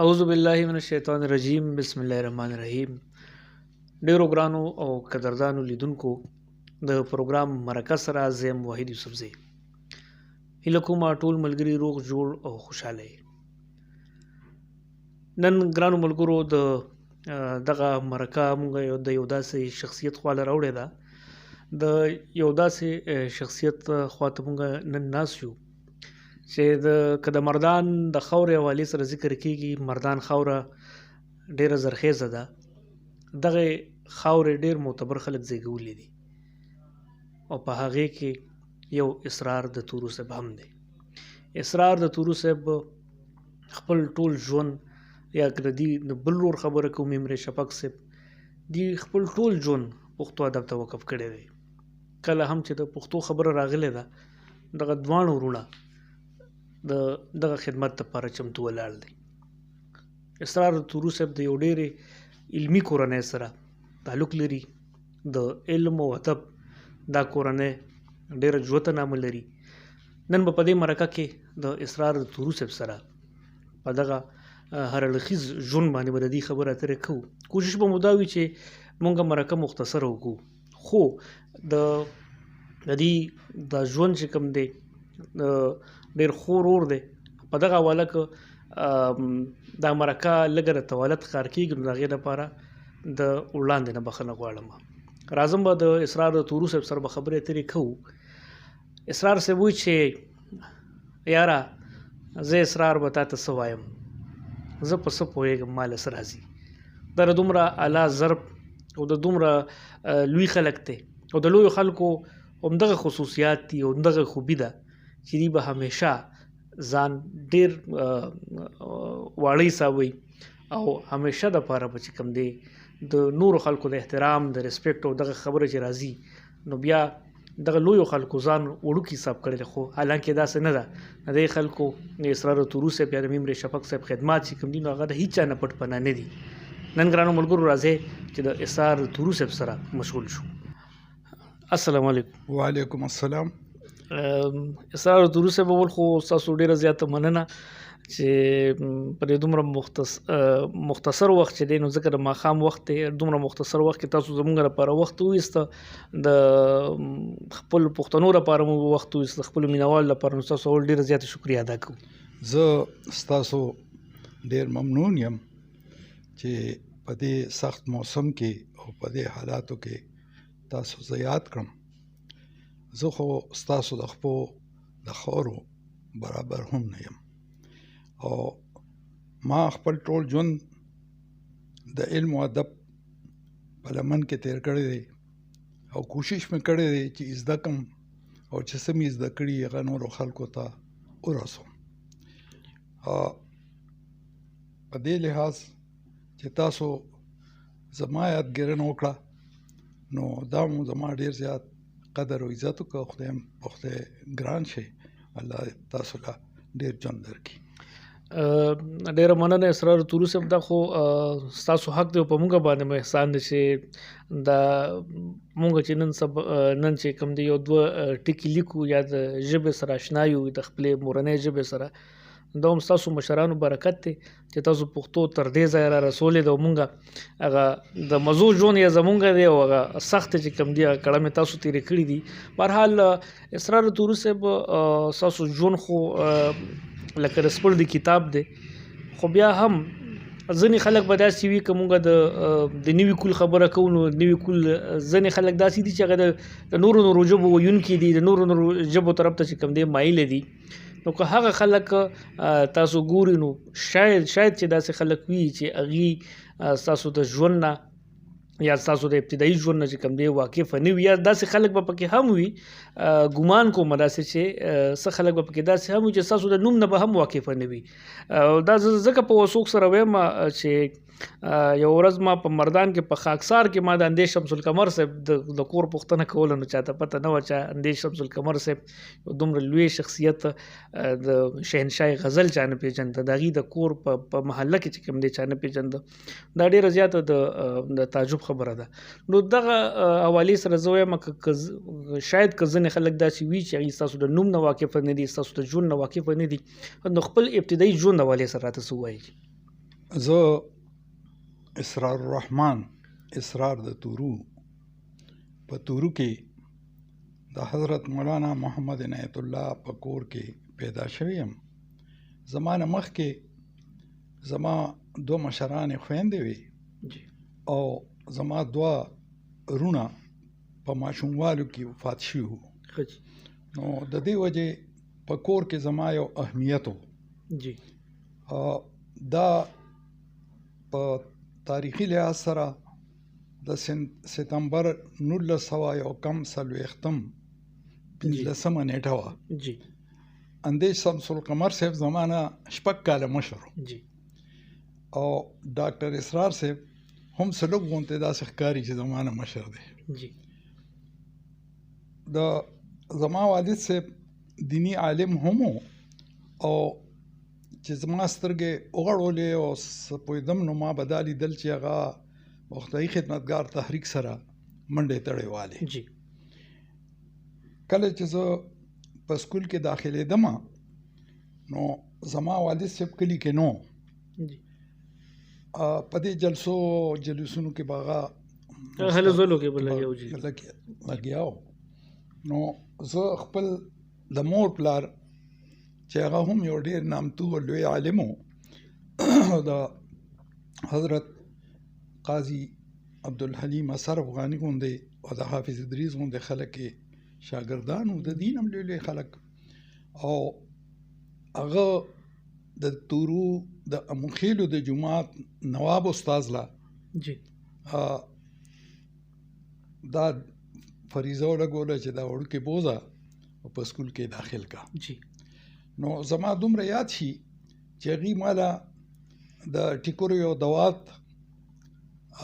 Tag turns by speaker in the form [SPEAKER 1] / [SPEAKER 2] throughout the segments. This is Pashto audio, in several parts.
[SPEAKER 1] اعوذ بالله من الشیطان الرجیم بسم الله الرحمن الرحیم. ډیرو ګرانو او قدردانو لیدونکو د پروګرام مرکه سره زم وحید یوسفزی هله کومه ټول ملګری روغ جوړ او خوشاله. نن ګرانو ملګرو د دغه مرکه موږ د یو داسې شخصیت خواله راوړې ده. د یو داسې شخصیت خواته موږ نن ناس یو چې د مردان د خاورې حوالې سره ذکر کیږي. مردان خاوره ډیره زرخیزه ده. دغه خاورې ډیر معتبر خلک زیږولي دي او په هغې کې یو اسرار د تورو صاحب هم دی. اسرار د تورو صاحب خپل ټول ژوند یا که د دې د بل ورور خبره کوم امر شفق صاحب دی خپل ټول ژوند پښتو ادب ته وقف کړی دی. کله هم چې د پښتو خبره راغلی ده دغه دواړه وروڼه دغه خدمت لپاره چمتو ولاړ دی. اسرار تورو صاحب د یو ډېرې علمي کورنۍ سره تعلق لري. د علم او ادب دا کورنۍ ډېره جوته نامه لري. نن به په دې مرکه کې د اسرار تورو صاحب سره په دغه هر اړخیز ژوند باندې به د دې خبره اترې کوو. کوشش به مو دا وي چې مونږ مرکه مختصره وکړو، خو د دې د ژوند چې کوم دی ډېر خور اور دی په دغه حواله که دا مرکه لږه د طوالت ښکار کېږي نو د هغې لپاره د وړاندې نه بخښنه غواړم. راځم به د اسرار د تورو صاحب سره به خبرې اترې کوو. اسرار صاحب وایي چې یاره زه اسرار به تا ته څه وایم، زه په څه پوهېږم ما له څه راځي. دا د دومره اعلی ضرب او د دومره لوی خلک دی او د لویو خلکو همدغه خصوصیات دي او همدغه خوبي ده چې دوی به همیشه ځان ډېر واړه حسابوي او همیشه دپاره به چې کوم دی د نورو خلکو د احترام د ریسپیکټ او دغه خبره چې راځي نو بیا دغه لویو خلکو ځان وړوکی حساب کړی دی. خو حالانکې داسې نه ده. د دې خلکو د اسرار تورو صاحب یا د ممر شفق صاحب خدمات چې کوم دي نو هغه د هیچ چا نه پټ پناه نه دي. نن ګرانو ملګرو راځئ چې د اسرار تورو صاحب سره مشغول شو. السلام علیکم.
[SPEAKER 2] وعلیکم السلام.
[SPEAKER 1] اسرار تورو صاحب اول خو ستاسو ډېره زیاته مننه چې په دې دومره مختصر وخت چې دی نو ځکه د ماښام وخت دی دومره مختصر وخت کې تاسو زموږ لپاره وخت وویسته، د خپل پښتنو لپاره مو وخت وویسته، خپلو مینهوالو لپاره. نو ستاسو اول ډېره زیاته شکریه ادا کوو.
[SPEAKER 2] زه ستاسو ډېر ممنون یم چې په دې سخت موسم کې او په دې حالاتو کې تاسو زه یاد کړم. زه خو ستاسو د خپو د خاورو برابر هم نه یم او ما خپل ټول ژوند د علم او ادب په لمن کې تیر کړی دی او کوشش مې کړی دی چې زده کړم او چې څه مې زده کړي هغه نورو خلکو ته ورسوم. په دې لحاظ چې تاسو زما یادګیرنه وکړه نو دا مو زما ډېر زیات قدر او عزت وکړه. خدای ګران شي، الله تاسو له ډېر ژوند درکړي.
[SPEAKER 1] ډېره مننه اسرار تورو صاحب. دا خو ستاسو حق دی او په موږ باندې مو احسان دی چې دا موږ چې نن چې کوم دی یو دوه ټکي لیکو یا د ژبې سره اشنا یو د خپلې مورنۍ ژبې سره، دا هم ستاسو مشرانو برکت دی چې تاسو پښتو تر دې ځایه را رسولې ده او موږ هغه د مزو ژوند یا زمونږ دی او هغه سخت چې کوم دی هغه کړه مې تاسو تېرې کړي دي. بهرحال اسرار تورو صاحب ستاسو ژوند خو لکه د سپړ د کتاب دی، خو بیا هم ځینې خلک به داسې وي که موږ د نوي کول خبره کوو نو نوي کول ځینې خلک داسې دي چې هغه د نورو ژبو ویونکي دي، د نورو ژبو طرف ته چې کوم دی مایله دي. نو که هغه خلک تاسو ګوري نو شاید چې داسې خلک وي چې هغوی ستاسو د ژوند نه یا ستاسو د ابتدایي ژوند نه چې کوم دی واقفه نه وي، یا داسې خلک به پکې هم وي، ګمان کوم داسې چې څه خلک به پکې داسې هم وي چې ستاسو د نوم نه به هم واقفه نه وي. دا ځکه په وثوق سره وایم چې یو ورځ ما په مردان کې په خاکسار کې ما د اندیش شمس القمر صاحب د کور پوښتنه کوله نو چاته پته نه وه چې اندیش شمس القمر صاحب یو دومره لوی شخصیت د شهنشاه غزل چا نه پېژنده، د هغې د کور په محله کې چې کوم دی چا نه پېژنده. دا ډېره زیاته د تعجب خبره ده. نو دغه حوالې سره زه وایم شاید که ځینې خلک داسې وي چې هغوی ستاسو د نوم نه واقفه نه دي، ستاسو د ژوند نه واقفه نه دي، نو خپل ابتدایي ژوند حوالې سره راته څه ووایي.
[SPEAKER 2] زه اسرار الرحمن اسرار د تورو په تورو کې د حضرت مولانا محمد عنایت الله په کور کې پیدا شوی یم. زمانه مخکې زما دو مشرانې خویندې وي او زما دوه رونه په ماشوموالو کې وفات شوي وو. نو د دې وجې په کور کې زما یو اهمیت و. دا په تاریخي لحاظ سره د ستمبر 1941 15مه نیټه وه. اندیش شمس القمر صاحب زمانه 6 کاله مشر او ډاکټر اسرار صاحب هم څه لږ غونته داسې ښکاري چې زمانه مشر دی. د زما والد صاحب دینی عالم هم او چې زما سترګې وغړولې او پوهېدم نو ما به دا لیدل چې هغه وختي خدمتګار تحریک سره منډې تړې والې. کله چې زه په سکول کې داخلېدم نو زما والد صاحب کلي کې نو په دې جلوسونو کې به هغه
[SPEAKER 1] هله ځلو کې به
[SPEAKER 2] لګیا و. نو زه خپل د مور پلار چې هغه هم یو ډېر نامتو او لوی عالم و د حضرت قاضي عبدالحلیم اثر افغاني غوندې او د حافظ ادریس غوندې خلک یې شاګردان و، د دین هم لوی خلک. او هغه د تورو د اموخیلو د جماعت نواب استاذ لا دا فریضه ولګوله چې دا وړوکې بوزه په سکول کې داخل کا. نو زما دومره یاد شي چې هغې ماله د ټیکورو یو دوات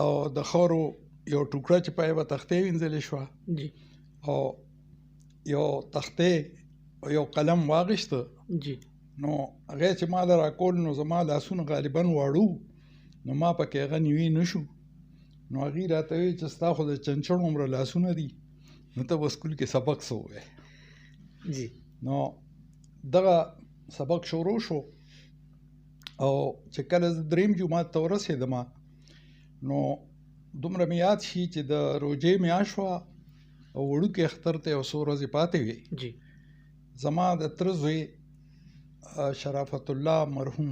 [SPEAKER 2] او د خاورو یو ټوکړه چې په یې به تختې وینځلې شوه او یو تختې او یو قلم واغېسته. نو هغې چې ما له راکول نو زما لاسونه غالبا واړو نو ما پکې هغه نیوی نه شو. نو هغې راته وویل چې ستا خو د چنچڼ عمره لاسونه دي نو ته به سکول کې سبق څه ووایې. نو دغه سبق شروع شو او چې کله زه دریم جومات ته ورسېدم نو دومره مې یاد شي چې د روژې میاشت وه او وړوکې اختر ته یو څو ورځې پاتې وې. زما د تره زوی شرافت الله مرحوم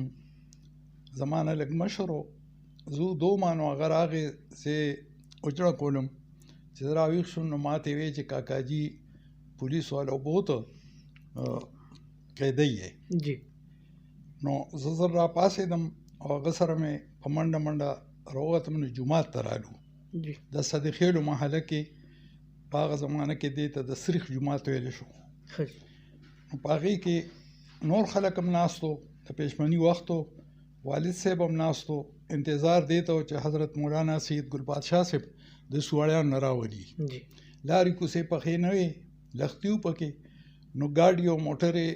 [SPEAKER 2] زما نه لږ مشر و، زه دوما نو هغه راغې زه اجړه کولم چې زه راویښ شوم نو ما ته یې ویې چې کاکاجي پولیس والا وبوته قیدی یې. نو زه زر را پاسېدم او هغه سره مې په منډه منډه راووتم نو جومات ته رالو. د صدیخیلو محله کې په هغه زمانه کې دې ته د سریخ جومات ویلی شو. نو په هغې کې نور خلک هم ناست و، د پېشمني وخت و، والد صاحب هم ناست و. انتظار دې ته و چې حضرت مولانا سید ګل بادشاه صاحب د سواړیانو نه راولي. لارې کوڅې پخې نه وې، لښتي و پکې. نو ګاډي او موټرې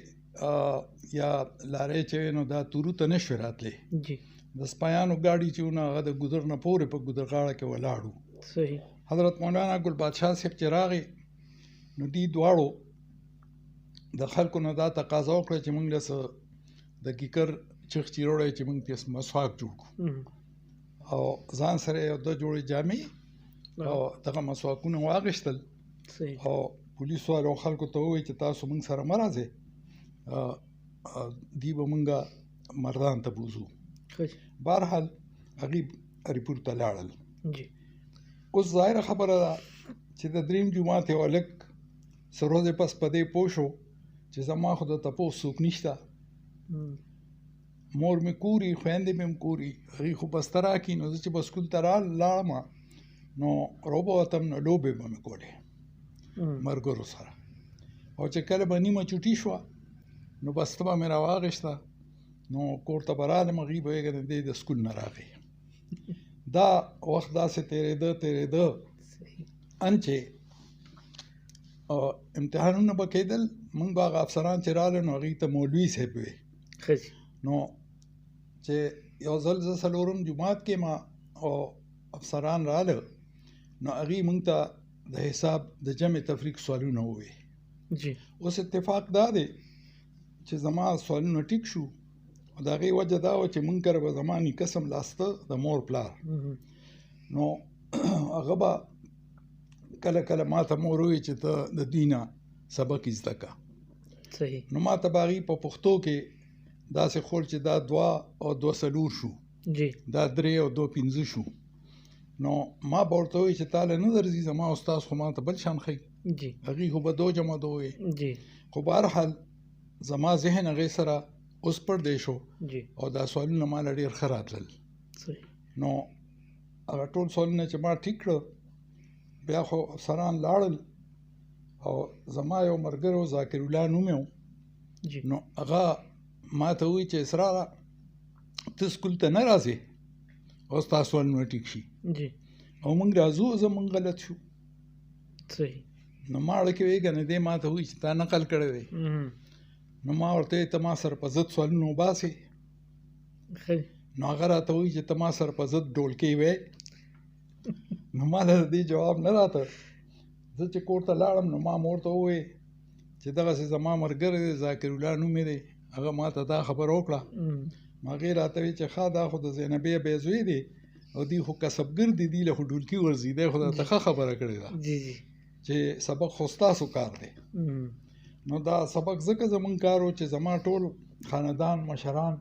[SPEAKER 2] یا لارې چې وې نو دا تورو ته نه شوې راتلې. د سپایانو ګاډي چې وو نو هغه د ګودر نه پورې په ګودر غاړه کې ولاړ وو. حضرت مولانا ګل بادشاه صاحب چې راغی نو دې دواړو د خلکو نه دا تقاضا وکړه چې موږ له څه د کیکر چغ چیروړی چې موږ ترې مسواک جوړ کړو او ځان سره یو دوه جوړې جامې او دغه مسواکونه واخیستل او پولیسو والو خلکو ته وویل چې تاسو موږ سره مه راځئ، دی به موږ مردان ته بوځو. بهرحال هغې ریپورټ ته لاړل. اوس ظاهره خبره ده چې د دریم جومات یو هلک څه ورځې پس په دې پوه شو چې زما خو د تپوس څوک نشته، مور مې کوري، خویندې مې هم کوري، هغې خو بسته راکړي. نو زه چې به سکول ته لاړم نو راوبوتم نو لوبې به مې کولې ملګرو سره. او چې کله به نیمه چوټي شوه نو بسته به مې راواغېسته نو کور ته به رالم، هغې به ویې دی د سکول نه راغی. دا وخت داسې تېرېده ان چې امتحانونه به کېدل، موږ به هغه افسران چې راغله نو هغې ته مولوي صاحب وې. نو چې یو ځل زه څلورم جومات کې ما او افسران راغله نو هغې موږ ته د حساب د جمع تفریق سوالونه ووې. اوس اتفاق دا دی چې زما سوالونه ټیک شو او د هغې وجه دا وه چې مونږ کره به زما نیکه سملاسته د مور پلار نو هغه به کله کله ما ته مور ووایي چې ته د دوی نه سبق زده کړه.
[SPEAKER 1] صحیح.
[SPEAKER 2] نو ما ته به هغې په پښتو کې داسې خور چې دا 2 او 2 څلور شو،
[SPEAKER 1] جی
[SPEAKER 2] دا 3 او 2 5 شو. نو ما به ورته ووایي چې تاله نه درځي، زما استاد خو ما ته بل شان ښیي،
[SPEAKER 1] جی
[SPEAKER 2] هغې خو به 2 جمع 2 وایي.
[SPEAKER 1] جی
[SPEAKER 2] خو بهرحال زما ذهن هغې سره اوس پردی شو
[SPEAKER 1] جی
[SPEAKER 2] او دا سوالونه ما له ډېر ښه راتلل.
[SPEAKER 1] صحیح.
[SPEAKER 2] نو هغه ټول سوالونه چې ما ټیک کړه، بیا خو افسران لاړل او زما یو ملګری و ذاکر الله نوم یې و،
[SPEAKER 1] جی
[SPEAKER 2] نو هغه ما ته وایي چې اسراره ته سکول ته نه راځې او ستا سوالونه ټیک شي.
[SPEAKER 1] جی
[SPEAKER 2] او موږ راځو، زموږ غلط شو.
[SPEAKER 1] صحیح.
[SPEAKER 2] نو ما اړه کې وایي که نه دی ما ته وایي چې تا نقل کړی دی. نو ما ورته وایي ته ما سره په ضد سوالونه وباسې. نو هغه راته وایي چې ته ما سره په ضد ډولکۍ وایې. نو ما له دې جواب نه راته. زه چې کور ته لاړم نو ما مور ته ووایي چې دغسې زما ملګری دی ذاکر الله نوم یې دی، هغه ما ته دا خبره وکړه. نو هغې راته وایي چې ښه دا خو د زینبې بیا زوی دی او دوی خو کسبګر دي، دوی له خو ډولکي ورځي، دی خو درته ښه خبره کړې ده چې سبق خو ستاسو کار دی. نو دا سبق ځکه زمونږ کار و چې زما ټول خاندان مشران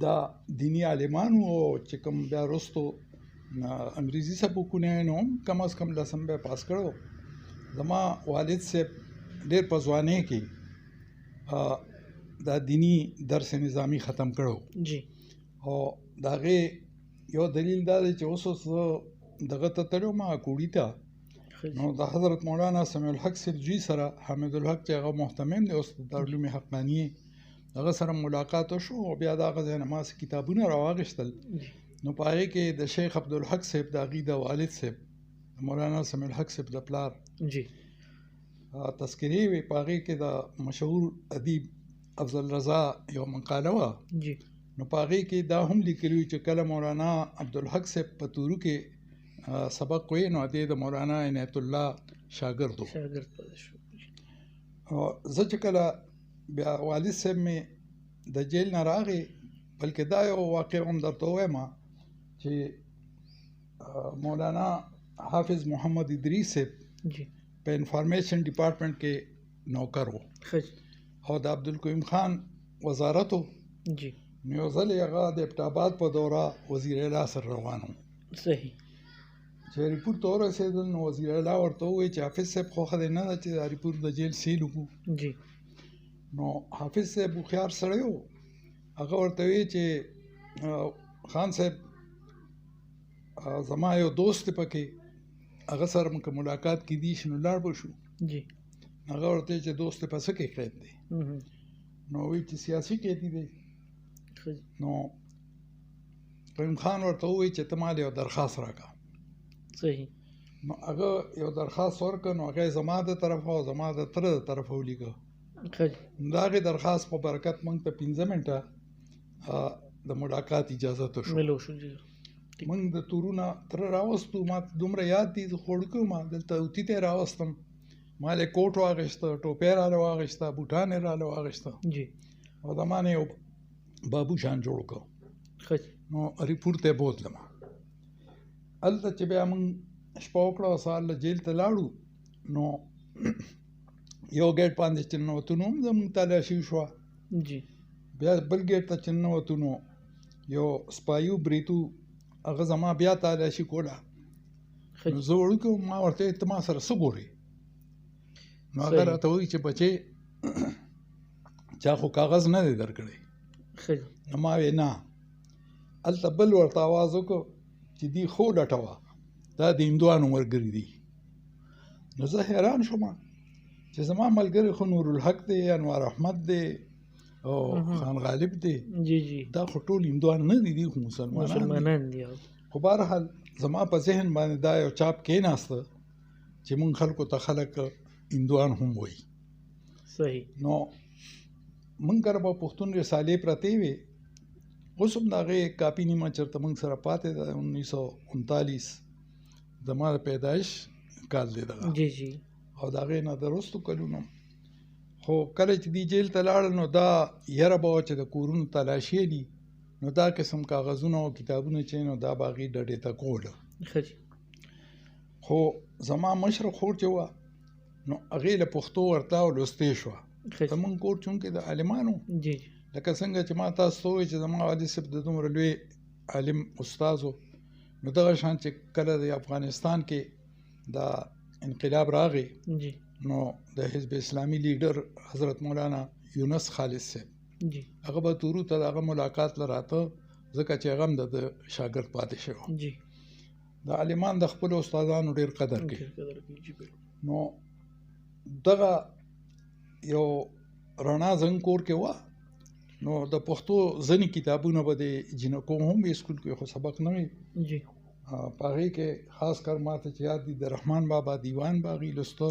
[SPEAKER 2] دا دینی عالمان و، چې کوم بیا وروستو انګریزي سبقونه یې نو هم کم از کم 10 بیا پاس کړو. زما والد صاحب ډېر په ځوانۍ کې دا دینی درس نظامی ختم کړو.
[SPEAKER 1] جی
[SPEAKER 2] او د هغې یو دلیل دا دی چې اوس زه دغه ته تللی وم کوړي ته، نو د حضرت مولانا سمیع الحق صاحب زوی سره حمید الحق چې هغه محتمم دی اوس د دارالعلوم حقانیې، هغه سره ملاقات وشو او بیا د هغه ځای نه ما کتابونه راواخیستل. نو په هغې کې د شیخ عبدالحق صاحب د هغې د والد صاحب مولانا سمیع الحق صاحب د پلار
[SPEAKER 1] جی
[SPEAKER 2] تذکرې وې، په هغې کې د مشهور ادیب افضل رضا یو مقاله وه.
[SPEAKER 1] جی
[SPEAKER 2] نو په هغې کې دا هم لیکلي وي چې کله مولانا عبدالحق صاحب په تورو کې سبق وی نو دی د مولانا عنایت الله شاګرد و. زه چې کله بیا والد صاحب مې د جیل نه راغی، بلکې دا یو واقع هم درته ووایم چې مولانا حافظ محمد ادریس صاحب په انفارمیشن ډپارټمنټ کې نوکر و او د عبدالقیوم خان وزارت و. نو یو ځل یې هغه د ابټاباد په دوره وزیر اعلی سره روان و.
[SPEAKER 1] صحیح.
[SPEAKER 2] چې ریپورټ ته ورسېدل نو وزیر اعلی ورته ووایي چې حافظ صاحب خوښه دی نه ده چې دا ریپورټ د جیل سیل وکړو.
[SPEAKER 1] جی
[SPEAKER 2] نو حافظ صاحب هوښیار سړی و، هغه ورته وایي چې خان صاحب زما یو دوست دی پکې، هغه سره که ملاقات کیدی شي نو لاړ به شو.
[SPEAKER 1] جی
[SPEAKER 2] هغه ورته وایي چې دوست دی په څه کې قید دی؟ نو وایي چې سیاسي قیدي دی. نو قیوم خان ورته ووایي چې ته مال یو درخواست راکړه.
[SPEAKER 1] صحیح.
[SPEAKER 2] نو هغه یو درخواست ورکړه، نو هغه زما د طرفه او زما د تره د طرفه ولیکه. د هغې درخواست په برکت موږ ته 15 منټه د ملاقات اجازه ته شو. موږ د تورونه تره راوستو، ما دومره یاد دي زه خوړکو ما دلته اوتي ته راوستم، ما یې کوټ واغېسته، ټوپۍ راله واغېسته، بوټان یې راله واغېسته او زما نه یو بابو شان جوړ کړ. نو ریپورټ ته بوتلم. هلته چې بیا موږ شپه وکړه او سهار له جیل ته لاړو، نو یو ګیټ باندې چې ننوتو نو هم زموږ تالاشي وشوه. بیا بل ګیټ ته چې ننوتو نو یو سپایو بریتو هغه زما بیا تالاشي کوله. نو زه وړوکی وم، ما ورته ویل ته ما سره څه ګورې؟ نو هغه راته وایي چې بچې چا خو کاغذ نه دی درکړی. نو ما وی نه. هلته بل ورته آواز وکړو چې دی خو ډټوه دا د هندوانو ملګري دي. نو زه حیران شوم چې زما ملګری خو نور الحق دی، انوار احمد دی او خان غالب دی، دا خو ټول هندوان نه دي، دی خو مسلمانان دي. خو بهرحال زما په ذهن باندې دا یو چاپ کېناسته چې مونږ خلکو ته خلک هندوان هم وایي.
[SPEAKER 1] صحیح.
[SPEAKER 2] نو مونږ کره به پښتون رسالې پرتې وې، اوس هم د هغې کاپي نیمه چېرته مونږ سره پاتې ده. 1939 زما د پیدایش کال دی دغه، او د هغې نه د وروستو کلونو. خو کله چې دی جیل ته لاړل نو دا یره به وه چې د کورونو تلاشي دي نو دا قسم کاغذونه او کتابونه چې نو دا به هغې ډډې ته کوله خو زما مشره خور چې وه نو هغې له پښتو ورته او لوستې شوه زمونږ کور چونکې د عالمانو لکه څنګه چې ما تاسو ته ووایي چې زما والد صاحب د دومره لوی عالم استاد و نو دغه شان چې کله د افغانستان کې دا انقلاب راغی نو د حزب اسلامي لیډر حضرت مولانا یونس خالد صاحب هغه به تورو ته د هغه ملاقات له راته ځکه چې هغه هم د شاګرد پاتې شوی د عالمان د خپلو استادانو ډېر قدر کوي نو دغه یو رڼا زموږ کور کې وه نو د پښتو ځینې کتابونه به د جنکو هم اسکول کې خو سبق نه وي په هغې کې خاص کر ماته چې یاد دي د رحمان بابا دیوان به هغې لوسته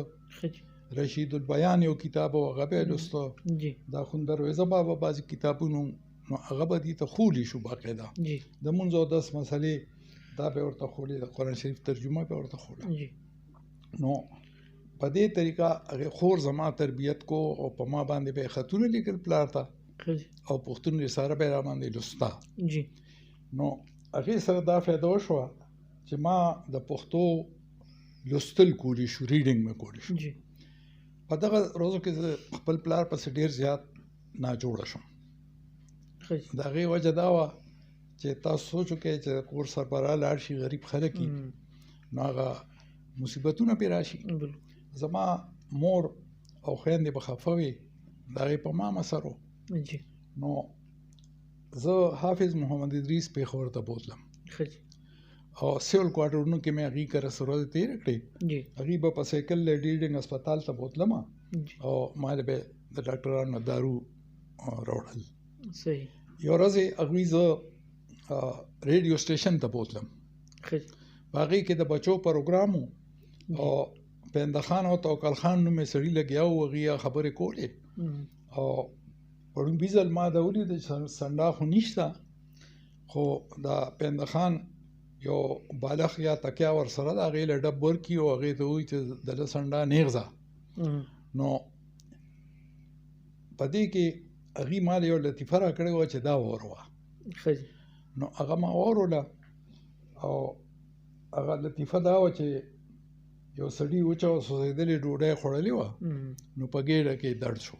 [SPEAKER 2] رشید البیان یو کتاب و هغه به یې لوسته د اخوندرویزه بابا بعضې کتابونو نو هغه به دې ته ښولي شو باقاعده د مونځ او دس مسلې دا به ورته ښولې د قرآن شریف ترجمه به ورته ښوله نو په دې طریقه هغې خور زما تربیت کو او په ما باندې به یې خطونه لیکل پلار ته او پښتون رساله به یې را باندې لوسته نو هغې سره دا فایده وشوه چې ما د پښتو لوستل کولی شو ریډینګ مې کولی شو په دغه روزو کې زه خپل پلار پسې ډېر زیات ناجوړه شوم د هغې وجه دا وه چې تاسو سوچ وکئ چې د کور سربراه لاړ شي غریب خلک وي نو هغه مصیبتونه پرې راشي زما مور او خویندې به خفه وي د هغې په ما مسر و نو زه حافظ محمد ادریس پېښور ته بوتلم او سیول کوارټرونو کې مې هغې کره څه ورځې تېرې کړې هغې به په سایکل له ډیډینګ هسپتال ته بوتلم او ما له به د ډاکټرانو دارو راوړل یو ورځ هغوی زه ریډیو سټیشن ته بوتلم په هغې کې د بچو پروګرام و او پینده خان او توکل خان نوم یې سړي لګیا و هغې خبرې کولې او وړومبي ځل ما دا ولیده چې سنډا خو نشته خو دا پینده خان یو بالغ یا تکیا ورسره ده هغې له ډب ورکړي او هغې ته ووایي چې دله سنډا نیغځه نو په دې کې هغې ما له یو لطیفه را کړې وه چې دا واوروه نو هغه ما واوروله او هغه لطیفه دا وه چې یو سړي وچه او سوځېدلې ډوډۍ خوړلې وه نو په ګېډه کې درد شو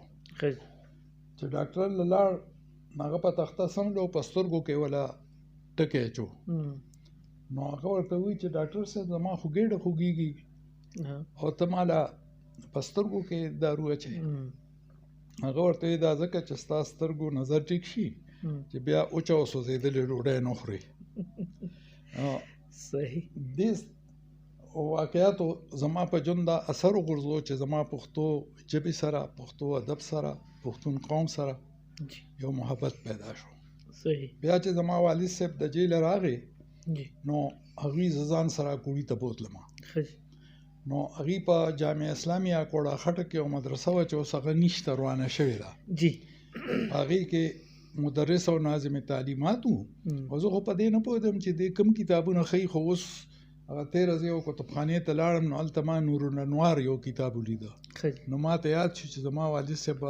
[SPEAKER 2] چې ډاکټر له لاړ هغه په تخته څملو په سترګو کې وله ټکی اچو نو هغه ورته وایي چې ډاکټر صاحب زما خو ګېډه خوږېږي او ته ما له په سترګو کې دارو اچوې هغه ورته وایي دا ځکه چې ستا سترګو نظر ټیک شي چې بیا وچه او سوځېدلې ډوډۍ نه خورې دې واقعاتو زما په ژوند دا اثر وغورځو چې زما پښتو ژبې سره پښتو ادب سره پښتون قوم سره یو محبت پیدا شو بیا چې زما والد صاحب د جیله راغی نو هغوی زه ځان سره کوړي ته بوتلم نو هغوی په جامع اسلامیه کوړه خټه کې یو مدرسه وه چې اوس هغه نشته روانه شوې ده هغې کې مدرس او ناظم تعلیمات وو او زه خو په دې نه پوهېدم چې دې کوم کتابونه ښیي خو اوس هغه تېره زه یو کتابخانې ته لاړم نو هلته ما نور الانوار یو کتاب ولیده نو ما ته یاد شو چې زما والد صاحب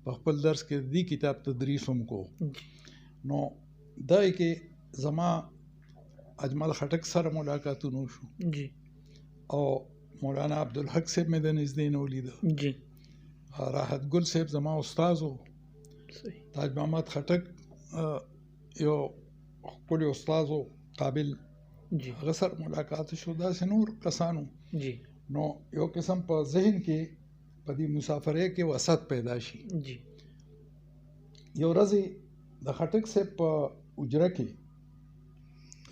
[SPEAKER 2] په خپل درس کې دې کتاب تدریس هم کو نو دای کې زما اجمل خټک سره ملاقاتونه وشو او مولانا عبدالحق صاحب مې د نږدې نه ولیده راحت ګل صاحب زما استاد و تاج محمد خټک یو ښکلی استاد و قابل هغه سره ملاقات شو داسې نور کسانو نو یو قسم په ذهن کې په دې مسافرۍ کې وسط پیدا شي یو ورځ د خټک صاحب په اجره کې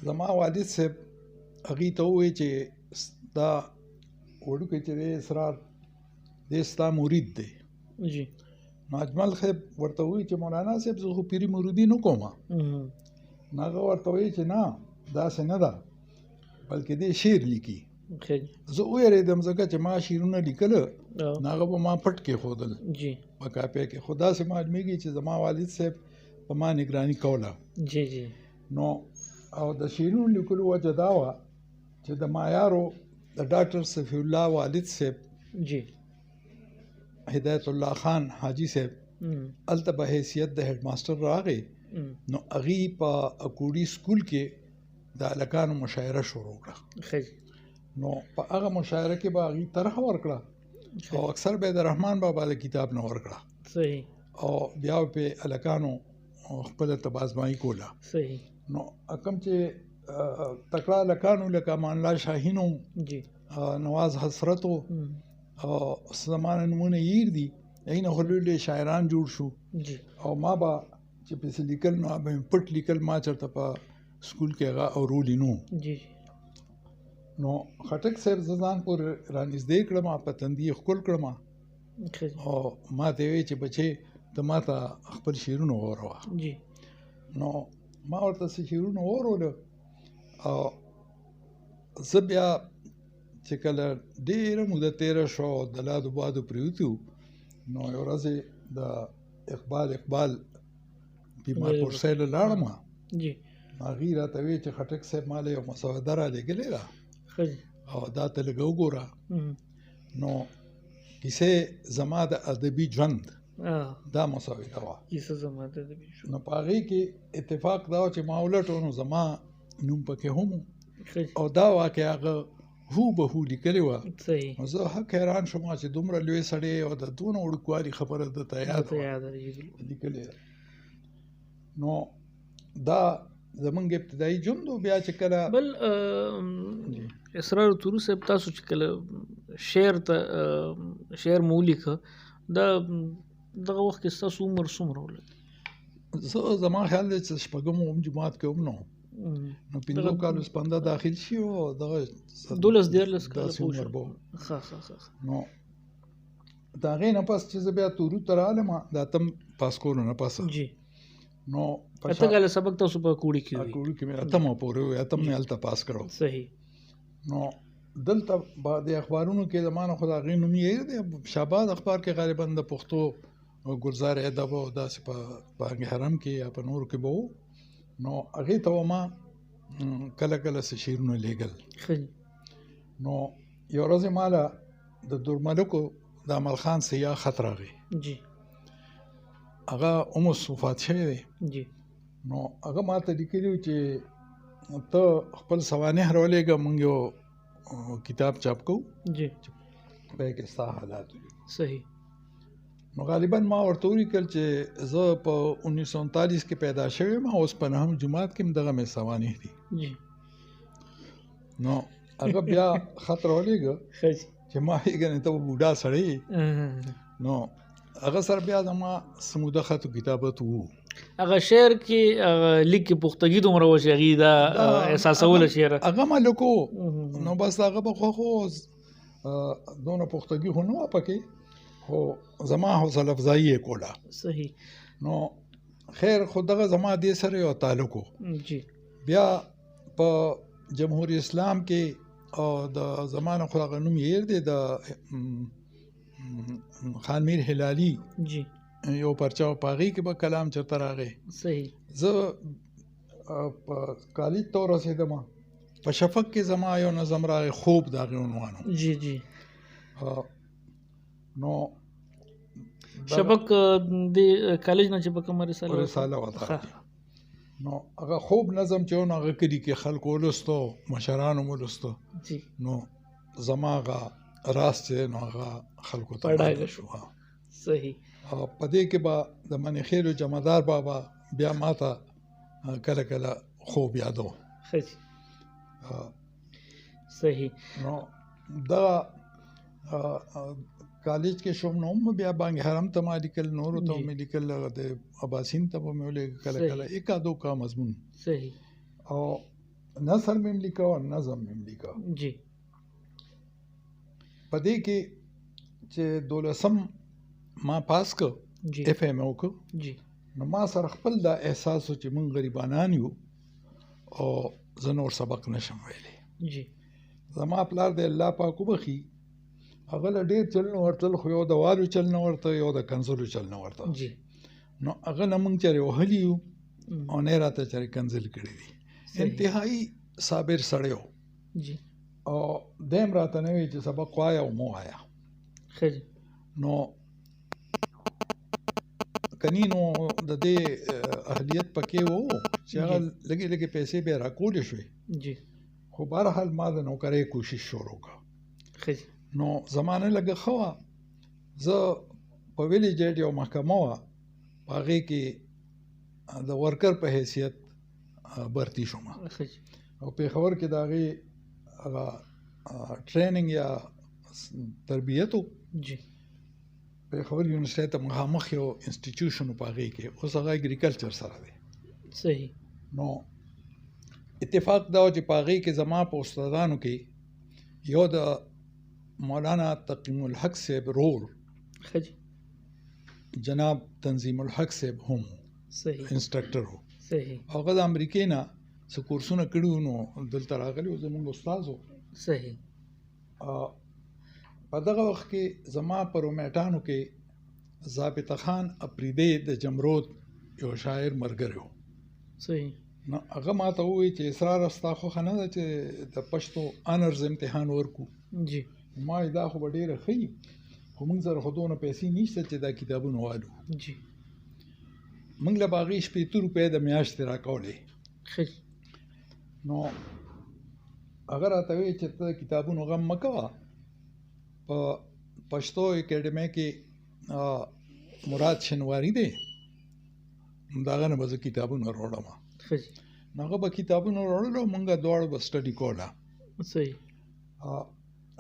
[SPEAKER 2] زما والد صاحب هغې ته ووایي چې دا وړوکی چې دی اسرار دی ستا مرید دی نو اجمل صاحب ورته وایي چې مولانا صاحب زه خو پیري مرودي نه کوم نو هغه ورته وایي چې نه داسې نه ده بلکې دی شعر لیکي زه ویرېدم ځکه چې ما شعرونه لیکله نو هغه به ما پټ کېښودل په کاپۍ کې خو داسې معلومېږي چې زما والد صاحب په ما نګراني کوله نو او د شعرونو لیکلو وجه دا وه چې د مایارو د ډاکټر صفي الله والد صاحب هدایت الله خان حاجی صاحب هلته په حیثیت د هډ ماسټر راغی نو هغې په اکوړي سکول کې د هلکانو مشاعره شروع کړه نو په هغه مشاعره کې به هغې طرحه ورکړه او اکثر به د رحمان بابا له کتاب نه ورکړه
[SPEAKER 1] صحیح
[SPEAKER 2] او بیا په هلکانو خپله تبازمایي کوله
[SPEAKER 1] صحیح
[SPEAKER 2] نو کوم چې تکړه هلکانو لکه امان الله شاهین
[SPEAKER 1] جی
[SPEAKER 2] نواز حسرت او زمانه نمونه یې دي هغې نه خو لوی لوی شاعران جوړ شو
[SPEAKER 1] جی
[SPEAKER 2] او ما به چې پسې لیکل نو به مې پټ لیکل ما چېرته په سکول کې هغه اورولي نو
[SPEAKER 1] جی
[SPEAKER 2] نو خټک صاحب زه ځان پورې رانږدې کړم په تندي یې ښکل کړم او ما ته یې ویې چې بچې ته ما ته خپل شعرونه واوروه
[SPEAKER 1] جی
[SPEAKER 2] نو ما ورته څه شعرونه واوروله او زه بیا چې کله ډېره موده تېره شوه او د لادو بادو پرېوتي وو نو یوه ورځې د اقبال بیمار پرسۍ له لاړم هغې راته ویې چې خټک صاحب ما له یو مسوده رالېږلې ده او دا ته لږه وګوره نو کیسې زما د ادبي ژوند دا مسوده وه نو په هغې کې اتفاق دا و چې ما ولټو نو زما نوم پکې هم او دا واقع هغه هو به هو لیکلې وه نو زه حق حیران شوم چې دومره لوی سړی او د دونه وړوکوالي خبره درته یاد وه لیکلې نو دا زمونږ ابتدایي ژوند و بیا چې کله
[SPEAKER 1] بل اسرار طوري صاحب تاسو چې کله شعر مو ولیکه دا دغه وخت کې ستاسو عمر څومره ولګ
[SPEAKER 2] زه زما خیال دی چې شپږم اووم جماعت کې هم نه نو پنځو کالو سپنده داخل شي او دغه
[SPEAKER 1] 12-13 کاله
[SPEAKER 2] عمر به نو د هغې نه پس چې زه بیا تورو ته رالم د اتم پاس کولو نه پس
[SPEAKER 1] جی
[SPEAKER 2] نو
[SPEAKER 1] اته کاله سبق تاسو په کوړي کې
[SPEAKER 2] کوړي کې مې اتم پورې وې اتم مې هلته پاس کړو
[SPEAKER 1] صحیح
[SPEAKER 2] نو دلته بعد اخبارونو کې زمانه خو د هغې نوم یې دی شهباز اخبار کې غالبا د پښتو ګلزار ادب او داسې په بانګ حرم کې یا په نورو کې به و نو هغې ته ما کله کله څه شعرونه لیږل نو یو ورځ ما له د دورملکو د عمل خان سیاه خط راغی
[SPEAKER 1] جی
[SPEAKER 2] هغه اوموس وفات شوی دی
[SPEAKER 1] جی
[SPEAKER 2] نو هغه ما ته لیکلي چې ته خپل سوانح راولېږه موږ یو کتاب چاپ کوو
[SPEAKER 1] جی
[SPEAKER 2] په کې ستا حالات
[SPEAKER 1] صحیح
[SPEAKER 2] نو غالبا ما ورته ولیکل چې زه په 1939 کې پیدا شوی یم اوس په نهم جماعت کې هم دغه مې سوانح دي نو هغه بیا خط راولېږه چې ما یې ګنې ته بوډا سړی نو هغه سره بیا زما سموده خطو کتابت وو
[SPEAKER 1] هغه شعر کې لیک کې پختګي دومره و چې هغې دا احساسوله شعر
[SPEAKER 2] هغه ما لیکو نو بس هغه به خو دونه پختګي خو نه وه پکې خو زما حوصله افزایي یې کوله
[SPEAKER 1] صحیح
[SPEAKER 2] نو خیر خو دغه زما دې سره یو تعلق و
[SPEAKER 1] جی
[SPEAKER 2] بیا په جمهوریت اسلام کې او د زمانه خو هغه نوم یې دی د خان میر هلالي
[SPEAKER 1] جی
[SPEAKER 2] یو پرچه په هغې کې به کلام چېرته راغی
[SPEAKER 1] صحیح
[SPEAKER 2] زه په کالج ته ورسېدم په شفق کې زما یو نظم راغی خوب د هغې عنوان
[SPEAKER 1] جی جی
[SPEAKER 2] نو
[SPEAKER 1] شفق د کالج نه چې په کومه
[SPEAKER 2] رساله وه نو هغه خوب نظم چې و نو هغه کلي کې خلکو ولوستو مشرانو مو ولوستو نو زما هغه راز چې نو هغه خلکو ته
[SPEAKER 1] پډاګه شو صحیح
[SPEAKER 2] په دې کې به د منیخیلو جمعدار بابا بیا ما ته کله کله خوب یادو
[SPEAKER 1] صحیح
[SPEAKER 2] نو دا کالج کې شوم نو هم بیا بانګ حرم ته ما لیکل نورو ته مې لیکل د اباسین ته به مې ولېږه کله کله ایکا دوکا مضمون
[SPEAKER 1] صحیح
[SPEAKER 2] او نثر مې هم لیکه او نظم مې هم لیکه
[SPEAKER 1] جی
[SPEAKER 2] په دې کې چې 12 ما پاس کړ اف ایم وکړ
[SPEAKER 1] جی
[SPEAKER 2] نو ما سره خپل دا احساس و چې موږ غریبانان یو او زه نور سبق نشم ویلی
[SPEAKER 1] جی
[SPEAKER 2] زما پلار د الله پاک وبخي هغه له ډېر چل نه ورتل خو یو د والو چل نه ورته یو د کنځلو چل نه ورته
[SPEAKER 1] جی
[SPEAKER 2] نو هغه نه موږ چېرې وهلي یو او نه راته چېرې کنځل کړي دي انتهایي صابر سړی و
[SPEAKER 1] جی
[SPEAKER 2] او دیم راته نه وي چې سبق وایه او مو وایه
[SPEAKER 1] ښه
[SPEAKER 2] نو کنینو د دې اهلیت پکې وو چې هغه لږې لږې پیسې به راکولې شوې
[SPEAKER 1] جی
[SPEAKER 2] خو بهرحال ما د نوکرۍ کوشش شروع کړه
[SPEAKER 1] ښه
[SPEAKER 2] نو زمانه لږه ښه وه زه په ویلیج ایډ یو محکمه وه په هغې کې د ورکر په حیثیت برتی شوم او پېښور کې د هغې هغه ټریننګ یا تربیت و
[SPEAKER 1] جی
[SPEAKER 2] پېښور یونیورسټۍ ته مخامخ یو انسټیټیوشن و په هغې کې اوس هغه اګریکلچر سره دی
[SPEAKER 1] صحیح
[SPEAKER 2] نو اتفاق دا و چې په هغې کې زما په استادانو کې یو د مولانا تقیم الحق صاحب رور
[SPEAKER 1] ښه جی
[SPEAKER 2] جناب تنظیم الحق صاحب هم
[SPEAKER 1] صحیح
[SPEAKER 2] انسټرکټر و
[SPEAKER 1] صحیح
[SPEAKER 2] هغه د امریکې نه څه کورسونه کړي وو نو دلته راغلی و زموږ استاد و
[SPEAKER 1] صحیح
[SPEAKER 2] په دغه وخت کې زما په رومیټانو کې ضابطه خان اپریدی د جمرود یو شاعر ملګری و
[SPEAKER 1] صحیح
[SPEAKER 2] نو هغه ما ته ووایي چې اسرار ستا خوښه نه ده چې د پښتو آنرز امتحان ورکو
[SPEAKER 1] جی
[SPEAKER 2] ما یې دا خو به ډېره ښه وي خو موږ سره خو دونه پیسې نشته چې دا کتابونه والو
[SPEAKER 1] جی
[SPEAKER 2] موږ له به هغې 80 روپۍ د میاشتې راکولې
[SPEAKER 1] ښه
[SPEAKER 2] نو هغه راته وایي چې ته د کتابونو غم مه کوه په پښتو اکیډمۍ کې مراد شنواري دی د هغه نه به زه کتابونه راوړم
[SPEAKER 1] ښه جی
[SPEAKER 2] نو هغه به کتابونه راوړل او موږ دواړه به سټډي کوله
[SPEAKER 1] صحیح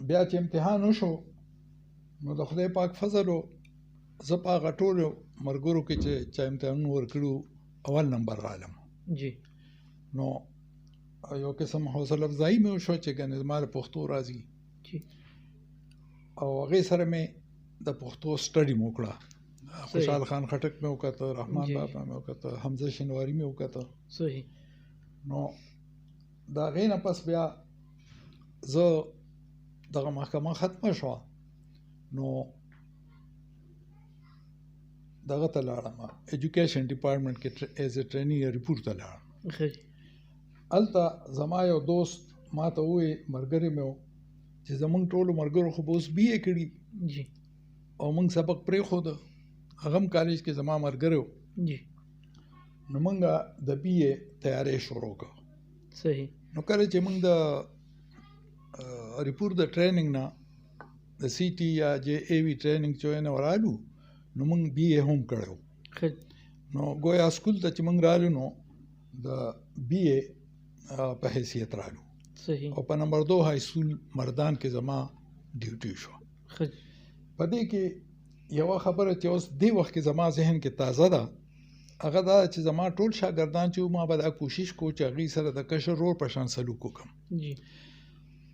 [SPEAKER 2] بیا چې امتحان وشو نو د خدای پاک فضل و زه په هغه ټولو ملګرو کې چې چا امتحانونه ورکړي اول نمبر رالم
[SPEAKER 1] جی
[SPEAKER 2] نو یو قسم حوصله افزایي مې وشوه چې ګنې زما د پښتو راځي
[SPEAKER 1] جی
[SPEAKER 2] او هغې سره مې د پښتو سټډي مې وکړه خوشحال خان خټک مې وکته رحمان بابا مې وکته حمزه شینواري مې وکته
[SPEAKER 1] صحیح
[SPEAKER 2] نو د هغې نه پس بیا زه دغه محکمه ختمه شوه نو دغه ته لاړم ایجوکیشن ډپارټمنټ کې ایز ا ټرینینګ ریپورټ ته لاړم
[SPEAKER 1] ښه
[SPEAKER 2] هلته زما یو دوست ما ته ووایي ملګری مې و چې زمونږ ټولو ملګرو خو به اوس بي اے کړي
[SPEAKER 1] جی
[SPEAKER 2] او موږ سبق پرېښوده هغه هم کالج کې زما ملګری و
[SPEAKER 1] جی
[SPEAKER 2] نو موږ د بي اے تیاری شروع کړه
[SPEAKER 1] صحیح
[SPEAKER 2] نو کله چې موږ د ریپورټ د ټریننګ نه د سی ټي یا جے اے وي ټریننګ چې وینه ورالو نو موږ بي اے هم کړو
[SPEAKER 1] ښه
[SPEAKER 2] نو ګویا سکول ته چې موږ رالو نو د بي اے په حیثیت رالو
[SPEAKER 1] صحیح
[SPEAKER 2] او په نمبر 2 های سکول مردان کې زما ډیوټي شو
[SPEAKER 1] ښه
[SPEAKER 2] په دې کې یو خبره چې اوس دې وخت کې زما ذهن کې تازه ده هغه دا چې زما ټول شاګردان چې ما به دا کوشش کو چې هغې سره د کشر ورور په شان سلوک وکړم
[SPEAKER 1] جی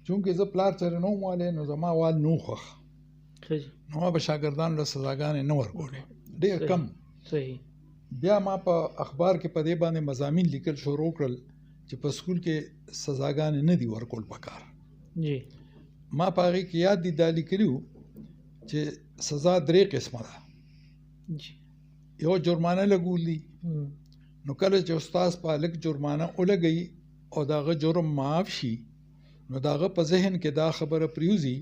[SPEAKER 2] چونکې زه پلار سره نه وم والی نو زما وال نه خوښ
[SPEAKER 1] ښه جی
[SPEAKER 2] نو ما به شاګردانو له سزاګانې نه ورکولې ډېر کم
[SPEAKER 1] صحیح
[SPEAKER 2] بیا ما په اخبار کې په دې باندې مضامین لیکل شروع کړل چې په سکول کې سزاګانې نه دي ورکول پکار
[SPEAKER 1] جی
[SPEAKER 2] ما په هغې کې یاد دي دا لیکلي وو چې سزا 3 قسمه ده
[SPEAKER 1] جی
[SPEAKER 2] یو جرمانه لګول دي نو کله چې استاد په هلک جرمانه ولګوي او د هغه جرم معاف شي نو د هغه په ذهن کې دا خبره پریوزي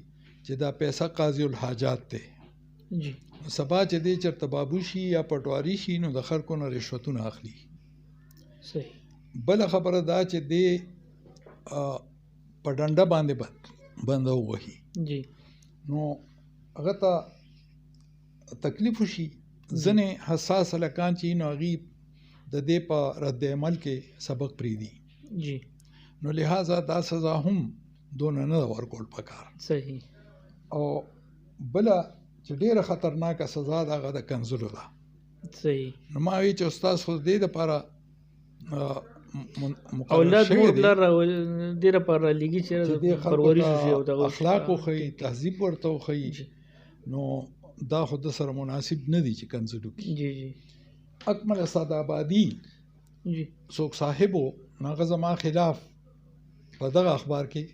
[SPEAKER 2] چې دا پیسه قاضي الحاجات دی
[SPEAKER 1] جی
[SPEAKER 2] سبا چې دی چېرته بابو شي یا پټواري شي نو د خلکو نه رشوتونه اخلي
[SPEAKER 1] صحیح
[SPEAKER 2] بله خبره دا چې دی په ډنډه باندې بنده ووهي
[SPEAKER 1] جی
[SPEAKER 2] نو هغه ته تکلیف وشي ځینې حساس هلکان چې نو هغې د دې په رد عمل کې سبق پرېږدي
[SPEAKER 1] جی
[SPEAKER 2] نو لہذا دا سزا هم دونه نه ده ورکول پکار
[SPEAKER 1] صحیح
[SPEAKER 2] او بله چې ډېره خطرناکه سزا ده هغه د کنځلو ده
[SPEAKER 1] صحیح
[SPEAKER 2] نو ما وایي چې استاد خو دې دپاره
[SPEAKER 1] اولاد مور پلار دې لپاره لیږي چې پرورش وشي او دغه
[SPEAKER 2] اخلاق وښیي تهذیب ورته وښیي نو دا خو د سره مناسب نه دي چې کنځل وکړي
[SPEAKER 1] جی جی
[SPEAKER 2] اکمل سعدآبادي
[SPEAKER 1] جی
[SPEAKER 2] څوک صاحب و نو هغه زما خلاف په دغه اخبار کې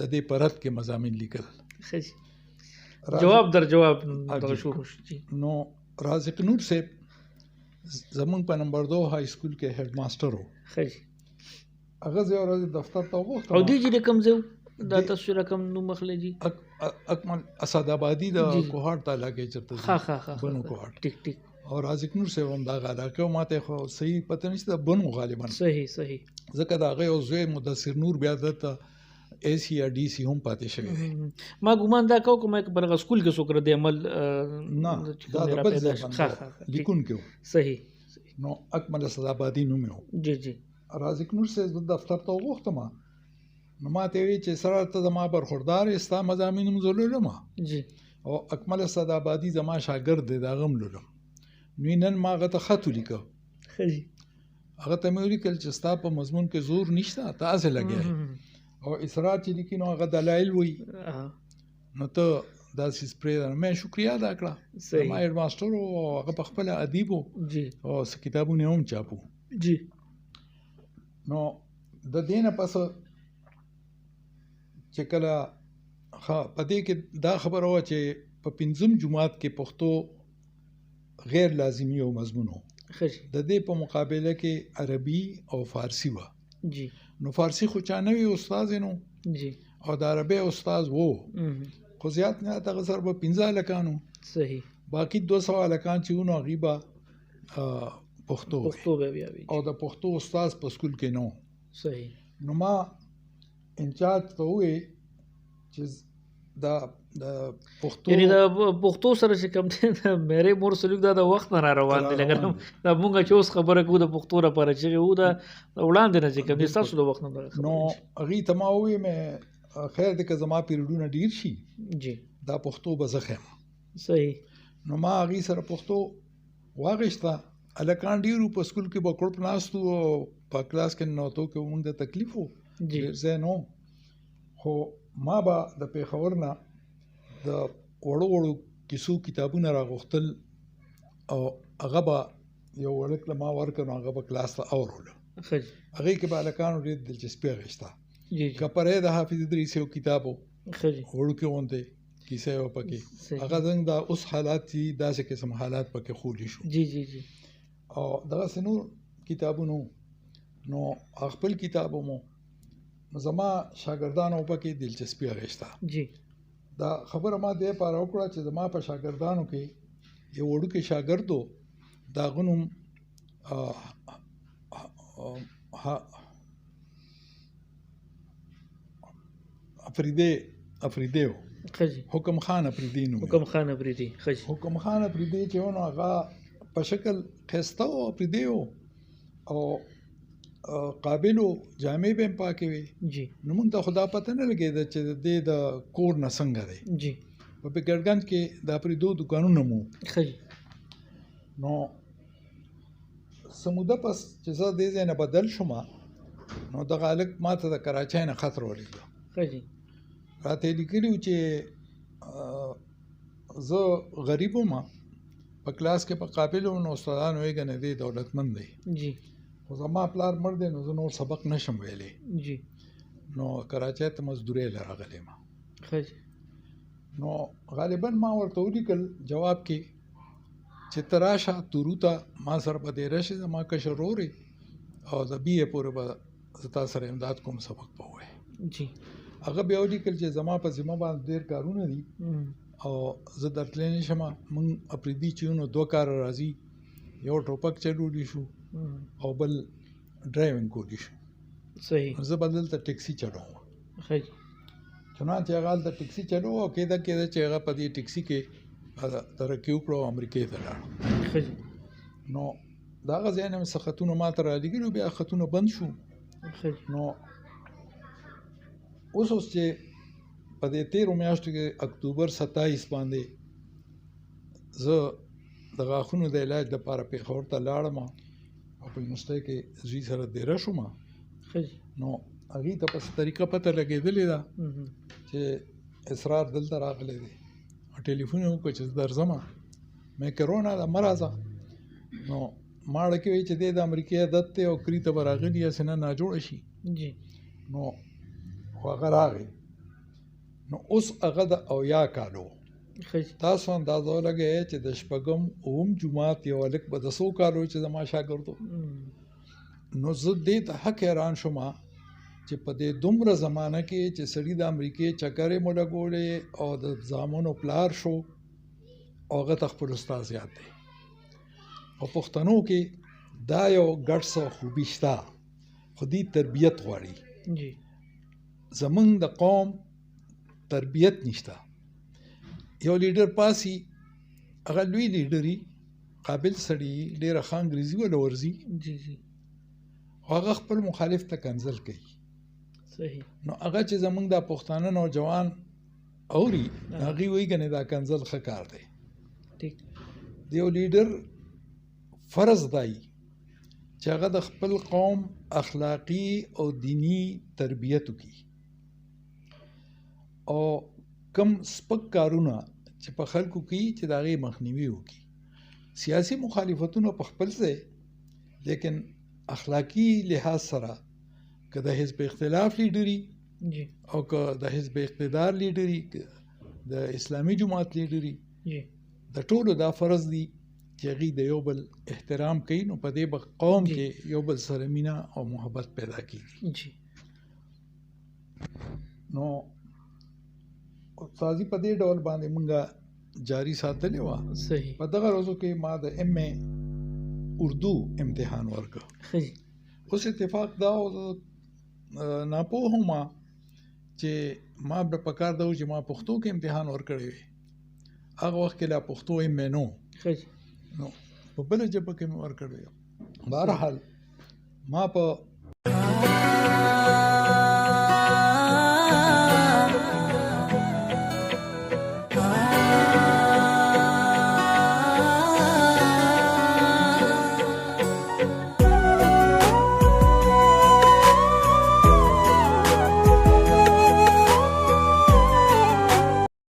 [SPEAKER 2] د دې په رد کې مضامین لیکل
[SPEAKER 1] ښه جواب در جواب دغه شروع شو جی
[SPEAKER 2] نو رازق نور صاحب زمونږ په نمبر 2 های سکول کې هیډ ماسټر و
[SPEAKER 1] ښه
[SPEAKER 2] هغه زه یو ورځ دفتر ته وغوښتم
[SPEAKER 1] او دی چې کوم ځای دا تاسو رقم نو مخلې جی
[SPEAKER 2] اکمل اسعدآبادي د کوهاټ تعالی کې چرته
[SPEAKER 1] ها
[SPEAKER 2] بنو کوهاټ
[SPEAKER 1] ټیک ټیک
[SPEAKER 2] او رازق نور صاحب هم دغه علاقه ماته خو صحیح پته نشته بنو غالبا
[SPEAKER 1] صحیح صحیح
[SPEAKER 2] ځکه دا غي او زوی مدثر نور بیا دته اے سی یا ډي سي هم پاتې شوی دی.
[SPEAKER 1] ما ګومان دا کوم په هغه سکول کې څوک د عمل
[SPEAKER 2] نه دا د بل ځای باندې لیکون کې
[SPEAKER 1] صحیح
[SPEAKER 2] نو اکمل صدابادي نوم یو
[SPEAKER 1] جی جی
[SPEAKER 2] رازق نور صاحب د دفتر ته وغوښتم نو ما ته وی چې سره ته زما برخوردار استا مضامین مزولم
[SPEAKER 1] جی
[SPEAKER 2] او اکمل صدابادي زما شاګرد دی دا غم لولم نو نن ما غته خط ولیکو
[SPEAKER 1] خجی
[SPEAKER 2] هغه ته مې ولیکل چې ستا په مضمون کې زور نشته تاسو لګیا او اصرار چې لیکي نو هغه دلایل وي نو ته دا سپری دا مې شکریا ادا کړه ما هډ ماستر او هغه په خپل ادیب
[SPEAKER 1] جی
[SPEAKER 2] او کتابونه هم چاپو
[SPEAKER 1] جی
[SPEAKER 2] نو د دینه پس چې کله پدې کې دا خبره و چې په پنځم جمعات کې پښتو غیر لازمی او مضمونو
[SPEAKER 1] خش
[SPEAKER 2] د دې په مقابله کې عربي او فارسی و
[SPEAKER 1] جی
[SPEAKER 2] نو فارسی خو چانه وی استاد نو
[SPEAKER 1] جی
[SPEAKER 2] او د عربي استاد وو خو زیات نه تا غسر په 15 لکانو
[SPEAKER 1] صحیح
[SPEAKER 2] باقی 200 لکان چې ونو غیبا پښتو
[SPEAKER 1] به بیا
[SPEAKER 2] او د پښتو استاد په سکول کې نو
[SPEAKER 1] صحیح
[SPEAKER 2] نو ما انچارج ته وې چې دا پښتو
[SPEAKER 1] یعنی دا پښتو سره چې کوم دي مېره مور سلوک دا وخت نه روان دي لکه دا مونږه چې اوس خبره کوو د پښتو لپاره چې وو دا وړاندې نه چې کوم دي تاسو د وخت نه
[SPEAKER 2] نو اغي ته ما وې مې خیر دې که زما پیریډونه ډیر شي
[SPEAKER 1] جی
[SPEAKER 2] دا پښتو به زخم
[SPEAKER 1] صحیح
[SPEAKER 2] نو ما اغي سره پښتو واغښتا الکان ډیرو په سکول کې به کړپ ناستو په کلاس کې نو ته کې موږ د تکلیف وو
[SPEAKER 1] جی
[SPEAKER 2] زه نو خو ما به د پیښور نه د وړو وړو کیسو کتابونه راغوښتل او هغه به یو ورکله ما ورکړ هغه به کلاس ته اورول
[SPEAKER 1] خج
[SPEAKER 2] هغه کې به الکانو ډېر دلچسپي غشتا
[SPEAKER 1] جی
[SPEAKER 2] کپره د حافظ ادریس یو کتابو
[SPEAKER 1] خج
[SPEAKER 2] وړو کې وونته کیسه یو پکې هغه څنګه دا اوس حالات دي داسې قسم حالات پکې خولي شو
[SPEAKER 1] جی جی جی
[SPEAKER 2] او دغه سينو کتابونو نو خپل کتابو مو زما شاګردانو پکې دلچسپي غشتا
[SPEAKER 1] جی
[SPEAKER 2] دا خبره ما دې پاره وکړه چې زما په شاګردانو کې یو وړو کې شاګردو دا غنوم افریدیو
[SPEAKER 1] خج
[SPEAKER 2] حکم خان افریدی نو
[SPEAKER 1] حکم خان افریدی خج
[SPEAKER 2] حکم خان افریدی چې ونه هغه په شکل خسته او افریدیو او قابلو جامع به پاکي وي
[SPEAKER 1] جی
[SPEAKER 2] نو موږ ته خدا پته نه لګیدا چې د کور نه څنګه دی
[SPEAKER 1] جی
[SPEAKER 2] په ګرګنج کې د پرې دوه دکانونه مو
[SPEAKER 1] خج
[SPEAKER 2] نو سموده پس چې زه دې ځای نه بدل شوم نو د غالک ماته د کراچۍ نه خطر ولېږه
[SPEAKER 1] خج
[SPEAKER 2] راته لیکلو چې زه غریب وم په کلاس کې په قابلو نو استادانو یې غنې دی دولتمند دی
[SPEAKER 1] جی
[SPEAKER 2] خو زما پلار مړ دی نو زه نور سبق نشم ویلی
[SPEAKER 1] جی
[SPEAKER 2] نو کراچۍ ته مزدورۍ لراغلی ما
[SPEAKER 1] خج
[SPEAKER 2] نو غالبا ما ورته ولیکل جواب کې چې تراشه تورو ته ما سره په دې راشي زما کشر ورور او د بي اے پورې به زه تا سره امداد کوم سبق به ووایې
[SPEAKER 1] جی
[SPEAKER 2] هغه بیا ولیکل چې زما په ذمه باندې ډېر کارونه دي او زه درتلی نه شم موږ اپریدي چې نو دوه کار راځي یو ټوپک چلولی شو او بل ډرایوینګ کولی شو
[SPEAKER 1] صحیح
[SPEAKER 2] زه بدل ته ټیکسي چلوم
[SPEAKER 1] خج
[SPEAKER 2] چنانچه هغه د ټیکسي چلو او کېده چې هغه په دې ټیکسي کې ترقي وکړو امریکې ته لاړ
[SPEAKER 1] خج
[SPEAKER 2] نو دا غځای نه سختونه ما ته را لګلو بیا خطونه بند شو
[SPEAKER 1] خج
[SPEAKER 2] نو اوس چې په دې 13 میاشتو کې اکتوبر 27 باندې زه د غاښونو د علاج لپاره پیښور ته لاړم او په یونیورسيټي کې زوی سره ډیره شوم
[SPEAKER 1] خج
[SPEAKER 2] نو هغه ته په طریقه پته لګېدلې ده چې اسرار دلته راغلی دی ټلیفون وکړ چې درځم مې کرونا د مرزه نو ماړه کې وی چې د امریکای عادت ته او کریته براغلی اسنه نه جوړ شي
[SPEAKER 1] جی
[SPEAKER 2] نو هغه راغی نو اوس هغه د اویا کالو
[SPEAKER 1] خج
[SPEAKER 2] تاسو اندازه لګی چې د شپږم اوم جمعات یو لک به د 100 کالو چې زما شاګردو نو زه دې ته حق حیران شوم چې په دې دومره زمانہ کې چې سړی د امریکای چکرې مولا ګولې او د زامنو پلار شو اوغه تخپل استاد یاد دی او پښتنو کې دا یو ګډ څه خوبي شته خو دې تربیت غواړي
[SPEAKER 1] جی
[SPEAKER 2] زمونږ د قوم تربیت نشته یو لیډر پاسي هغه لوی لیډري قابل سړي ډېره ښه انګریزي ولا ورځي
[SPEAKER 1] جی جی
[SPEAKER 2] هغه خپل مخالف ته کنځل کوي
[SPEAKER 1] صحیح
[SPEAKER 2] نو هغه چې زمونږ د پښتانه نوجوان اوري هغه وایي کنه دا کنځل ښه کار دی
[SPEAKER 1] ٹھیک
[SPEAKER 2] د یو لیډر فرض دی چې هغه د خپل قوم اخلاقی او دینی تربیت وکړي او کم سپک کارونه چې په خلکو کې چې د هغې مخنیوي وکړي سیاسي مخالفتونه په خپل ځای لیکن اخلاقی لحاظ سره که د حزب اختلاف لیډري
[SPEAKER 1] جی
[SPEAKER 2] او که د حزب اقتدار لیډري د اسلامي جماعت لیډري
[SPEAKER 1] جی
[SPEAKER 2] د ټولو دا فرض دی چې هغوی د یو بل احترام کوي نو په دې به قوم کې یو بل سره مینه او محبت پیدا کېږي
[SPEAKER 1] جی
[SPEAKER 2] نو استاذي په دې ډول باندې مونږه جاری ساتلې وه
[SPEAKER 1] صحیح
[SPEAKER 2] په دغه ورځو کې ما د ایم اے اردو امتحان ورکړ
[SPEAKER 1] صحیح
[SPEAKER 2] اوس اتفاق دا و ناپوه ما چې ما به پکار دا و چې ما پښتو کې امتحان ورکړی وي هغه وخت کې لا پښتو ایم اے نو
[SPEAKER 1] صحیح
[SPEAKER 2] نو په بله ژبه کې مې ورکړی بهرحال ما په